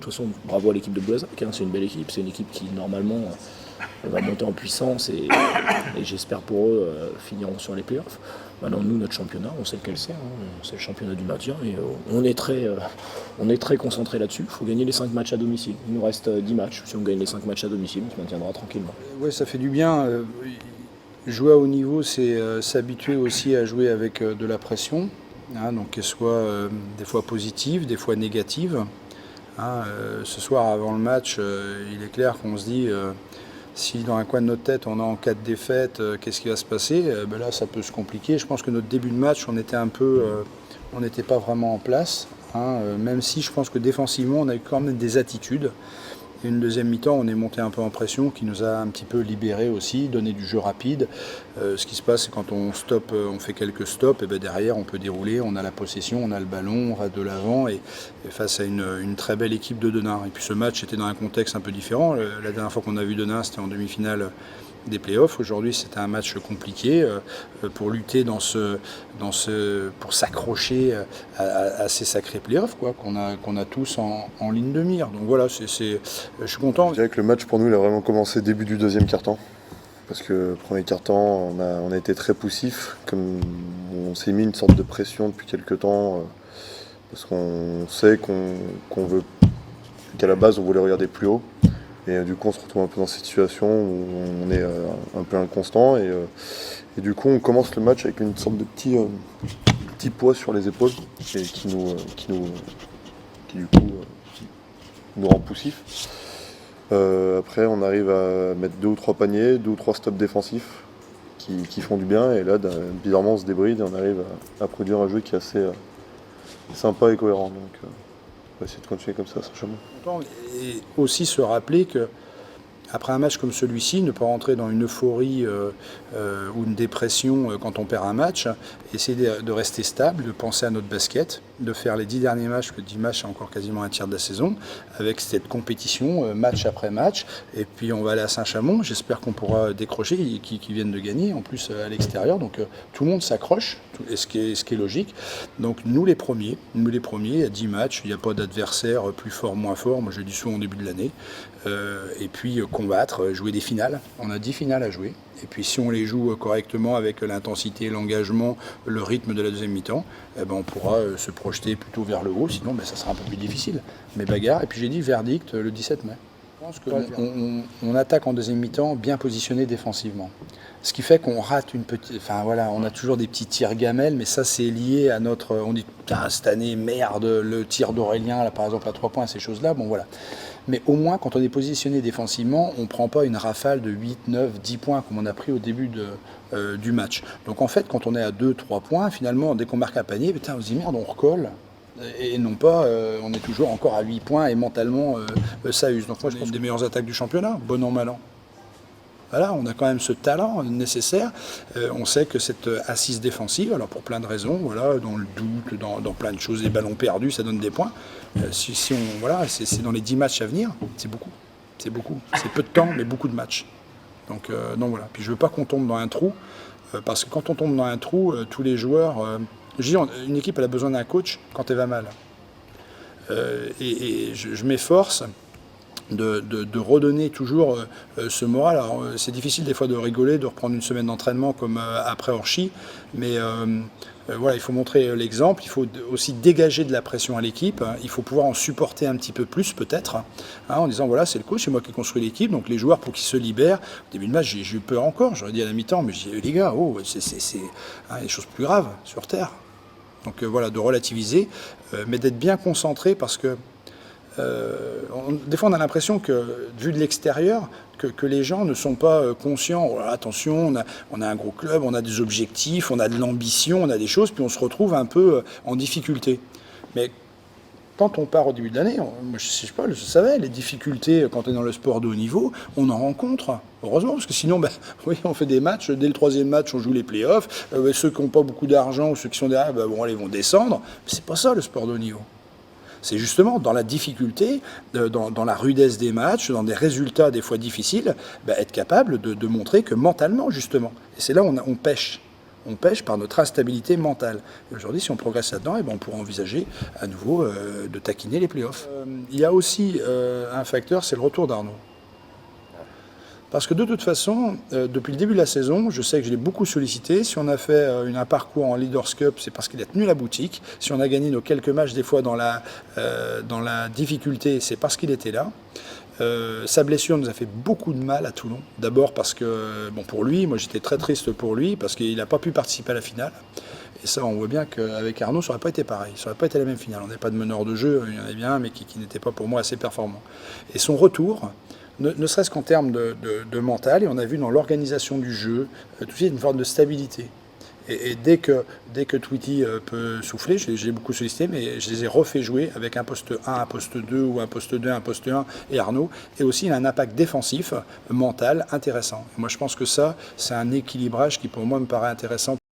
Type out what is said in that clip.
toute façon, bravo à l'équipe de Boulazac, hein, c'est une belle équipe, c'est une équipe qui normalement va monter en puissance et j'espère pour eux finiront sur les playoffs. Maintenant, nous, notre championnat, on sait lequel c'est, hein, c'est le championnat du maintien et on est très concentré là-dessus. Il faut gagner les 5 matchs à domicile. Il nous reste 10 matchs. Si on gagne les 5 matchs à domicile, on se maintiendra tranquillement. Oui, ça fait du bien. Jouer à haut niveau, c'est s'habituer aussi à jouer avec de la pression, hein, donc qu'elle soit des fois positive, des fois négative. Hein, ce soir, avant le match, il est clair qu'on se dit si dans un coin de notre tête on est en cas de défaite, qu'est-ce qui va se passer? Ben là, ça peut se compliquer. Je pense que notre début de match, on n'était pas vraiment en place, hein, même si je pense que défensivement, on a eu quand même des attitudes. Et une deuxième mi-temps, on est monté un peu en pression, qui nous a un petit peu libérés aussi, donné du jeu rapide. Ce qui se passe, c'est quand on stoppe, on fait quelques stops, et ben derrière, on peut dérouler, on a la possession, on a le ballon, on va de l'avant, et face à une très belle équipe de Denain. Et puis ce match était dans un contexte un peu différent. La dernière fois qu'on a vu Denain, c'était en demi-finale des playoffs. Aujourd'hui, c'était un match compliqué pour lutter pour s'accrocher à ces sacrés playoffs qu'on a tous en ligne de mire. Donc voilà, je suis content. Je dirais que le match pour nous, il a vraiment commencé début du deuxième quart-temps. Parce que premier quart-temps, on a été très poussif, comme on s'est mis une sorte de pression depuis quelques temps, parce qu'on sait qu'à la base on voulait regarder plus haut. Et du coup, on se retrouve un peu dans cette situation où on est un peu inconstant. Et du coup, on commence le match avec une sorte de petit poids sur les épaules et qui du coup nous rend poussifs. Après, on arrive à mettre 2 ou 3 paniers, 2 ou 3 stops défensifs qui font du bien. Et là, bizarrement, on se débride et on arrive à produire un jeu qui est assez sympa et cohérent. Donc, on va essayer de continuer comme ça, Saint-Chamond. Et aussi se rappeler que après un match comme celui-ci, ne pas rentrer dans une euphorie ou une dépression quand on perd un match, essayer de rester stable, de penser à notre basket, de faire les 10 derniers matchs, que 10 matchs c'est encore quasiment un tiers de la saison, avec cette compétition match après match. Et puis on va aller à Saint-Chamond, j'espère qu'on pourra décrocher, qui viennent de gagner, en plus à l'extérieur. Donc tout le monde s'accroche, ce qui est logique. Donc nous les premiers, à 10 matchs, il n'y a pas d'adversaire plus fort, moins fort, moi je le dis souvent au début de l'année. Et puis combattre, jouer des finales. On a 10 finales à jouer. Et puis si on les joue correctement avec l'intensité, l'engagement, le rythme de la deuxième mi-temps, eh ben, on pourra se projeter plutôt vers le haut. Sinon, ben, ça sera un peu plus difficile. Mais bagarre. Et puis j'ai dit verdict le 17 mai. Je pense qu'on attaque en deuxième mi-temps bien positionné défensivement. Ce qui fait qu'on rate une petite... Enfin voilà, on a toujours des petits tirs gamelles, mais ça c'est lié à notre... On dit, putain, cette année, merde, le tir d'Aurélien, là, par exemple, à 3 points, ces choses-là, bon voilà. Mais au moins, quand on est positionné défensivement, on ne prend pas une rafale de 8, 9, 10 points comme on a pris au début du match. Donc en fait, quand on est à 2, 3 points, finalement, dès qu'on marque un panier, putain, on se dit merde, on recolle. Et non pas, on est toujours encore à 8 points et mentalement, ça use. Donc moi, je pense une des meilleures attaques du championnat, bon an, mal an. Voilà, on a quand même ce talent nécessaire. On sait que cette assise défensive, alors pour plein de raisons, voilà, dans le doute, dans plein de choses, les ballons perdus, ça donne des points. Voilà, c'est dans les 10 matchs à venir, c'est beaucoup. C'est beaucoup. C'est peu de temps, mais beaucoup de matchs. Donc voilà. Puis je veux pas qu'on tombe dans un trou, parce que quand on tombe dans un trou, tous les joueurs. Je dis, une équipe elle a besoin d'un coach quand elle va mal. Et je m'efforce de redonner toujours ce moral. Alors c'est difficile des fois de rigoler, de reprendre une semaine d'entraînement comme après Orchy, mais voilà, il faut montrer l'exemple, il faut aussi dégager de la pression à l'équipe, il faut pouvoir en supporter un petit peu plus peut-être, hein, en disant voilà c'est le coach, c'est moi qui ai construit l'équipe, donc les joueurs pour qu'ils se libèrent. Au début de match j'ai eu peur encore, j'aurais dit à la mi-temps, mais je dis les gars, oh, c'est des choses plus graves sur Terre. Donc voilà, de relativiser, mais d'être bien concentré parce que des fois on a l'impression que, vu de l'extérieur, que les gens ne sont pas conscients. Oh là, attention, on a un gros club, on a des objectifs, on a de l'ambition, on a des choses, puis on se retrouve un peu en difficulté. Mais quand on part au début de l'année, je sais pas, je savais, les difficultés quand on est dans le sport de haut niveau, on en rencontre. Heureusement, parce que sinon, oui, on fait des matchs, dès le 3e match, on joue les playoffs. Ceux qui n'ont pas beaucoup d'argent ou ceux qui sont derrière, ils vont descendre. Mais c'est pas ça le sport de haut niveau. C'est justement dans la difficulté, dans la rudesse des matchs, dans des résultats des fois difficiles, être capable de montrer que mentalement, justement, et c'est là où on pêche. on pêche par notre instabilité mentale. Et aujourd'hui, si on progresse là-dedans, eh ben, on pourra envisager à nouveau de taquiner les playoffs. Il y a aussi un facteur, c'est le retour d'Arnaud. Parce que de toute façon, depuis le début de la saison, je sais que je l'ai beaucoup sollicité. Si on a fait un parcours en Leaders Cup, c'est parce qu'il a tenu la boutique. Si on a gagné nos quelques matchs, des fois dans la difficulté, c'est parce qu'il était là. Sa blessure nous a fait beaucoup de mal à Toulon. D'abord parce que, bon, pour lui, moi j'étais très triste pour lui, parce qu'il n'a pas pu participer à la finale. Et ça, on voit bien qu'avec Arnaud, ça n'aurait pas été pareil. Ça n'aurait pas été la même finale. On n'avait pas de meneur de jeu, il y en avait bien un, mais qui n'était pas pour moi assez performant. Et son retour, ne serait-ce qu'en termes de mental, et on a vu dans l'organisation du jeu, tout de suite une forme de stabilité. Et dès que Tweety peut souffler, je l'ai beaucoup sollicité, mais je les ai refait jouer avec un poste 1, un poste 2, ou un poste 2, un poste 1, et Arnaud. Et aussi, il a un impact défensif, mental, intéressant. Et moi, je pense que ça, c'est un équilibrage qui, pour moi, me paraît intéressant.